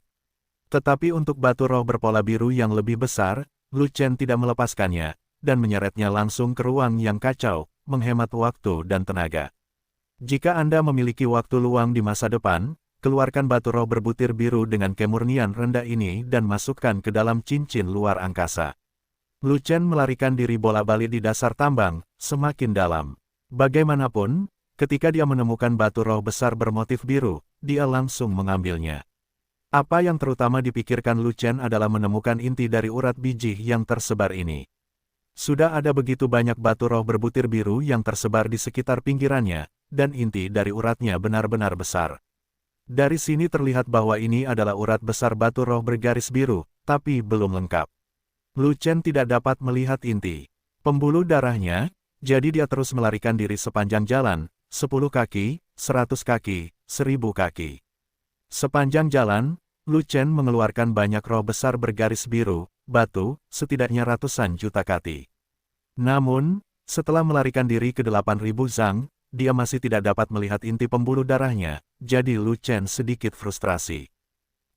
Tetapi untuk batu roh berpola biru yang lebih besar, Lu Chen tidak melepaskannya, dan menyeretnya langsung ke ruang yang kacau, menghemat waktu dan tenaga. Jika Anda memiliki waktu luang di masa depan, keluarkan batu roh berbutir biru dengan kemurnian rendah ini dan masukkan ke dalam cincin luar angkasa. Lu Chen melarikan diri bola-balik di dasar tambang, semakin dalam. Bagaimanapun, ketika dia menemukan batu roh besar bermotif biru, dia langsung mengambilnya. Apa yang terutama dipikirkan Lu Chen adalah menemukan inti dari urat biji yang tersebar ini. Sudah ada begitu banyak batu roh berbutir biru yang tersebar di sekitar pinggirannya, dan inti dari uratnya benar-benar besar. Dari sini terlihat bahwa ini adalah urat besar batu roh bergaris biru, tapi belum lengkap. Lu Chen tidak dapat melihat inti pembuluh darahnya, jadi dia terus melarikan diri sepanjang jalan, 10 kaki, 100 kaki, 1000 kaki. Sepanjang jalan, Lu Chen mengeluarkan banyak roh besar bergaris biru, batu, setidaknya ratusan juta kati. Namun, setelah melarikan diri ke 8000 zang, dia masih tidak dapat melihat inti pembuluh darahnya, jadi Lu Chen sedikit frustrasi.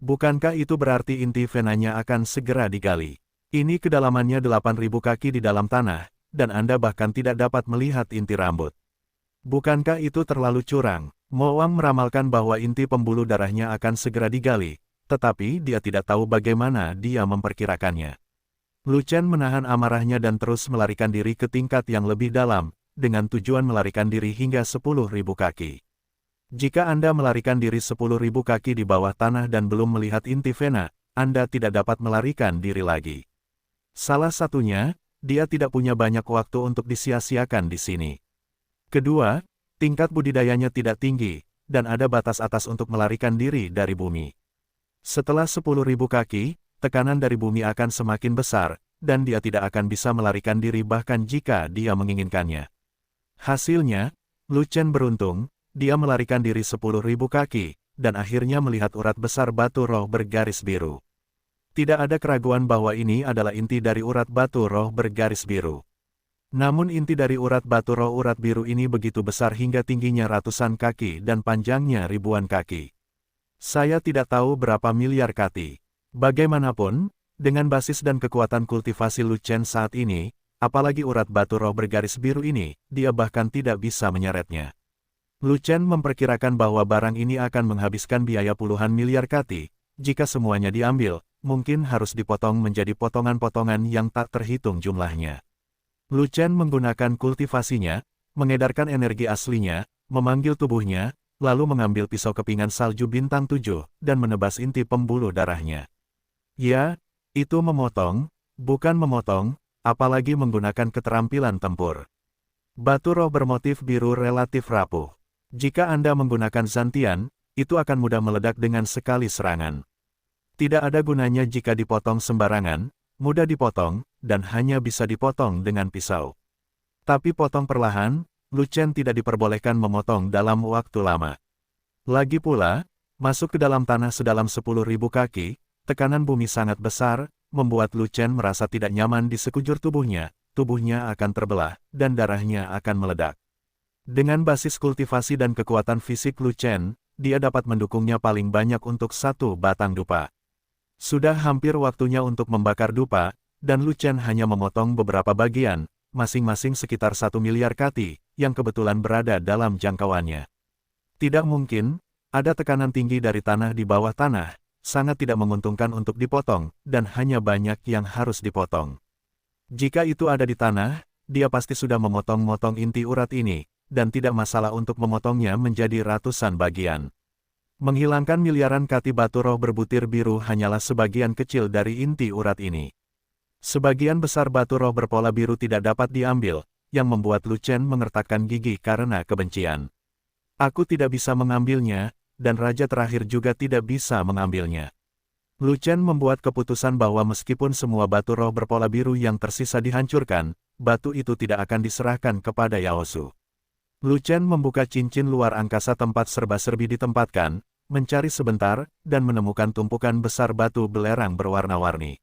Bukankah itu berarti inti venanya akan segera digali? Ini kedalamannya 8000 kaki di dalam tanah, dan Anda bahkan tidak dapat melihat inti rambut. Bukankah itu terlalu curang? Mo Wang meramalkan bahwa inti pembuluh darahnya akan segera digali, tetapi dia tidak tahu bagaimana dia memperkirakannya. Lu Chen menahan amarahnya dan terus melarikan diri ke tingkat yang lebih dalam, dengan tujuan melarikan diri hingga 10.000 kaki. Jika Anda melarikan diri 10.000 kaki di bawah tanah dan belum melihat inti vena, Anda tidak dapat melarikan diri lagi. Salah satunya, dia tidak punya banyak waktu untuk disia-siakan di sini. Kedua, tingkat budidayanya tidak tinggi, dan ada batas atas untuk melarikan diri dari bumi. Setelah 10.000 kaki, tekanan dari bumi akan semakin besar, dan dia tidak akan bisa melarikan diri bahkan jika dia menginginkannya. Hasilnya, Lu Chen beruntung, dia melarikan diri 10.000 kaki, dan akhirnya melihat urat besar batu roh bergaris biru. Tidak ada keraguan bahwa ini adalah inti dari urat batu roh bergaris biru. Namun inti dari urat batu roh urat biru ini begitu besar hingga tingginya ratusan kaki dan panjangnya ribuan kaki. Saya tidak tahu berapa miliar kati. Bagaimanapun, dengan basis dan kekuatan kultivasi Lu Chen saat ini, apalagi urat batu roh bergaris biru ini, dia bahkan tidak bisa menyeretnya. Lu Chen memperkirakan bahwa barang ini akan menghabiskan biaya puluhan miliar kati. Jika semuanya diambil, mungkin harus dipotong menjadi potongan-potongan yang tak terhitung jumlahnya. Lu Chen menggunakan kultivasinya, mengedarkan energi aslinya, memanggil tubuhnya, lalu mengambil pisau kepingan salju bintang 7, dan menebas inti pembuluh darahnya. Ya, itu memotong, bukan memotong, apalagi menggunakan keterampilan tempur. Batu roh bermotif biru relatif rapuh. Jika Anda menggunakan Zantian, itu akan mudah meledak dengan sekali serangan. Tidak ada gunanya jika dipotong sembarangan, mudah dipotong, dan hanya bisa dipotong dengan pisau. Tapi potong perlahan, Lu Chen tidak diperbolehkan memotong dalam waktu lama. Lagi pula, masuk ke dalam tanah sedalam 10.000 kaki, tekanan bumi sangat besar, membuat Lu Chen merasa tidak nyaman di sekujur tubuhnya akan terbelah, dan darahnya akan meledak. Dengan basis kultivasi dan kekuatan fisik Lu Chen, dia dapat mendukungnya paling banyak untuk 1 batang dupa. Sudah hampir waktunya untuk membakar dupa, dan Lu Chen hanya memotong beberapa bagian, masing-masing sekitar 1 miliar kati, yang kebetulan berada dalam jangkauannya. Tidak mungkin, ada tekanan tinggi dari tanah di bawah tanah, sangat tidak menguntungkan untuk dipotong, dan hanya banyak yang harus dipotong. Jika itu ada di tanah, dia pasti sudah memotong-motong inti urat ini, dan tidak masalah untuk memotongnya menjadi ratusan bagian. Menghilangkan miliaran kati batu roh berbutir biru hanyalah sebagian kecil dari inti urat ini. Sebagian besar batu roh berpola biru tidak dapat diambil, yang membuat Lu Chen mengertakkan gigi karena kebencian. Aku tidak bisa mengambilnya, dan raja terakhir juga tidak bisa mengambilnya. Lu Chen membuat keputusan bahwa meskipun semua batu roh berpola biru yang tersisa dihancurkan, batu itu tidak akan diserahkan kepada Yaosu. Lu Chen membuka cincin luar angkasa tempat serba-serbi ditempatkan, mencari sebentar, dan menemukan tumpukan besar batu belerang berwarna-warni.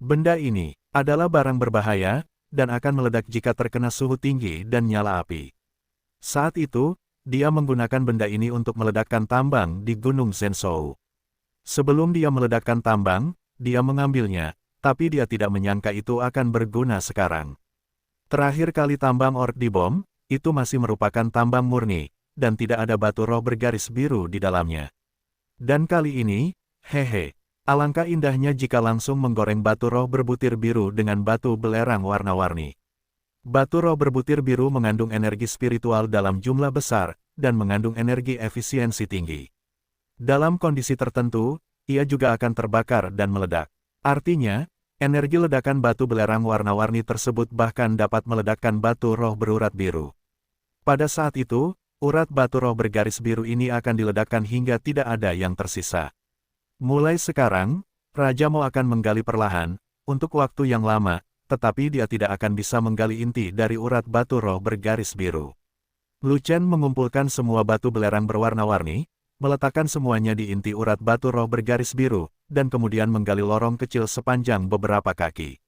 Benda ini adalah barang berbahaya, dan akan meledak jika terkena suhu tinggi dan nyala api. Saat itu, dia menggunakan benda ini untuk meledakkan tambang di Gunung Zhenzhou. Sebelum dia meledakkan tambang, dia mengambilnya, tapi dia tidak menyangka itu akan berguna sekarang. Terakhir kali tambang ork dibom, itu masih merupakan tambang murni, dan tidak ada batu roh bergaris biru di dalamnya. Dan kali ini, hehe, alangkah indahnya jika langsung menggoreng batu roh berbutir biru dengan batu belerang warna-warni. Batu roh berbutir biru mengandung energi spiritual dalam jumlah besar, dan mengandung energi efisiensi tinggi. Dalam kondisi tertentu, ia juga akan terbakar dan meledak. Artinya, energi ledakan batu belerang warna-warni tersebut bahkan dapat meledakkan batu roh berurat biru. Pada saat itu, urat batu roh bergaris biru ini akan diledakkan hingga tidak ada yang tersisa. Mulai sekarang, Raja Mo akan menggali perlahan, untuk waktu yang lama, tetapi dia tidak akan bisa menggali inti dari urat batu roh bergaris biru. Lu Chen mengumpulkan semua batu belerang berwarna-warni, meletakkan semuanya di inti urat batu roh bergaris biru, dan kemudian menggali lorong kecil sepanjang beberapa kaki.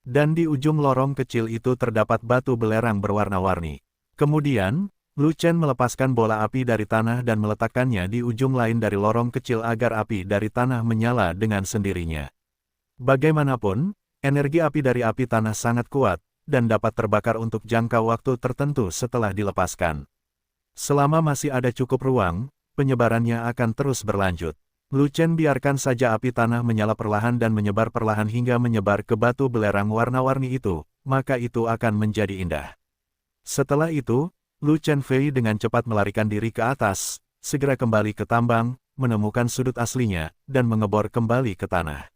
Dan di ujung lorong kecil itu terdapat batu belerang berwarna-warni. Kemudian, Lu Chen melepaskan bola api dari tanah dan meletakkannya di ujung lain dari lorong kecil agar api dari tanah menyala dengan sendirinya. Bagaimanapun, energi api dari api tanah sangat kuat, dan dapat terbakar untuk jangka waktu tertentu setelah dilepaskan. Selama masih ada cukup ruang, penyebarannya akan terus berlanjut. Lu Chen biarkan saja api tanah menyala perlahan dan menyebar perlahan hingga menyebar ke batu belerang warna-warni itu, maka itu akan menjadi indah. Setelah itu, Lu Chen Fei dengan cepat melarikan diri ke atas, segera kembali ke tambang, menemukan sudut aslinya, dan mengebor kembali ke tanah.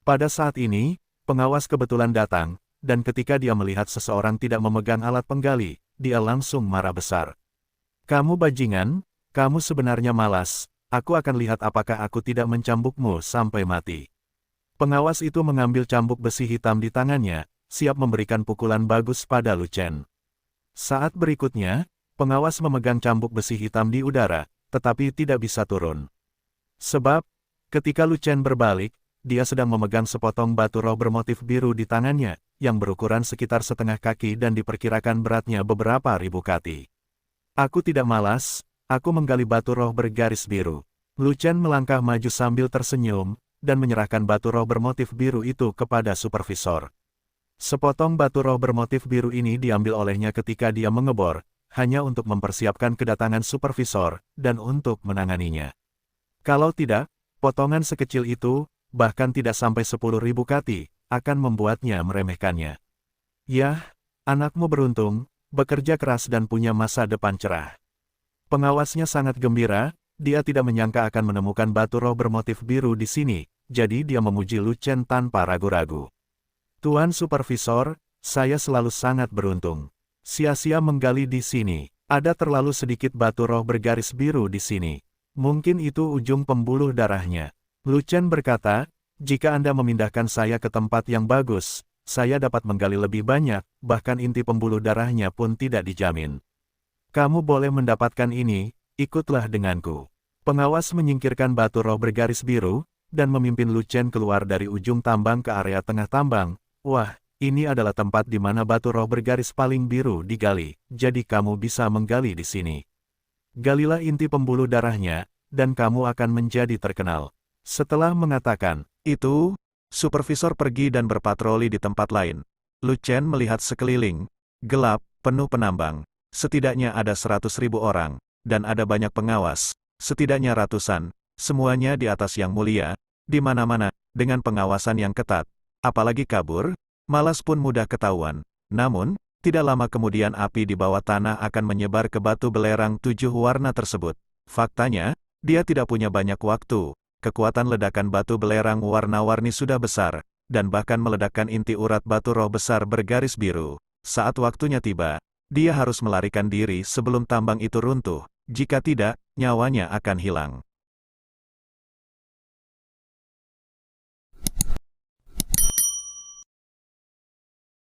Pada saat ini, pengawas kebetulan datang, dan ketika dia melihat seseorang tidak memegang alat penggali, dia langsung marah besar. "Kamu bajingan, kamu sebenarnya malas, aku akan lihat apakah aku tidak mencambukmu sampai mati." Pengawas itu mengambil cambuk besi hitam di tangannya, siap memberikan pukulan bagus pada Lu Chen. Saat berikutnya, pengawas memegang cambuk besi hitam di udara, tetapi tidak bisa turun. Sebab, ketika Lu Chen berbalik, dia sedang memegang sepotong batu roh bermotif biru di tangannya, yang berukuran sekitar setengah kaki dan diperkirakan beratnya beberapa ribu kati. "Aku tidak malas, aku menggali batu roh bergaris biru." Lu Chen melangkah maju sambil tersenyum, dan menyerahkan batu roh bermotif biru itu kepada supervisor. Sepotong batu roh bermotif biru ini diambil olehnya ketika dia mengebor, hanya untuk mempersiapkan kedatangan supervisor, dan untuk menanganinya. Kalau tidak, potongan sekecil itu, bahkan tidak sampai 10.000 kati, akan membuatnya meremehkannya. "Yah, anakmu beruntung, bekerja keras dan punya masa depan cerah." Pengawasnya sangat gembira, dia tidak menyangka akan menemukan batu roh bermotif biru di sini, jadi dia memuji Lu Chen tanpa ragu-ragu. "Tuan Supervisor, saya selalu sangat beruntung. Sia-sia menggali di sini. Ada terlalu sedikit batu roh bergaris biru di sini. Mungkin itu ujung pembuluh darahnya." Lu Chen berkata, "Jika Anda memindahkan saya ke tempat yang bagus, saya dapat menggali lebih banyak, bahkan inti pembuluh darahnya pun tidak dijamin. Kamu boleh mendapatkan ini, ikutlah denganku." Pengawas menyingkirkan batu roh bergaris biru, dan memimpin Lu Chen keluar dari ujung tambang ke area tengah tambang. "Wah, ini adalah tempat di mana batu roh bergaris paling biru digali, jadi kamu bisa menggali di sini. Galilah inti pembuluh darahnya, dan kamu akan menjadi terkenal." Setelah mengatakan itu, supervisor pergi dan berpatroli di tempat lain. Lu Chen melihat sekeliling, gelap, penuh penambang. Setidaknya ada 100.000 orang, dan ada banyak pengawas, setidaknya ratusan, semuanya di atas yang mulia, di mana-mana, dengan pengawasan yang ketat. Apalagi kabur, malas pun mudah ketahuan. Namun, tidak lama kemudian api di bawah tanah akan menyebar ke batu belerang 7 warna tersebut. Faktanya, dia tidak punya banyak waktu. Kekuatan ledakan batu belerang warna-warni sudah besar, dan bahkan meledakkan inti urat batu roh besar bergaris biru. Saat waktunya tiba, dia harus melarikan diri sebelum tambang itu runtuh. Jika tidak, nyawanya akan hilang.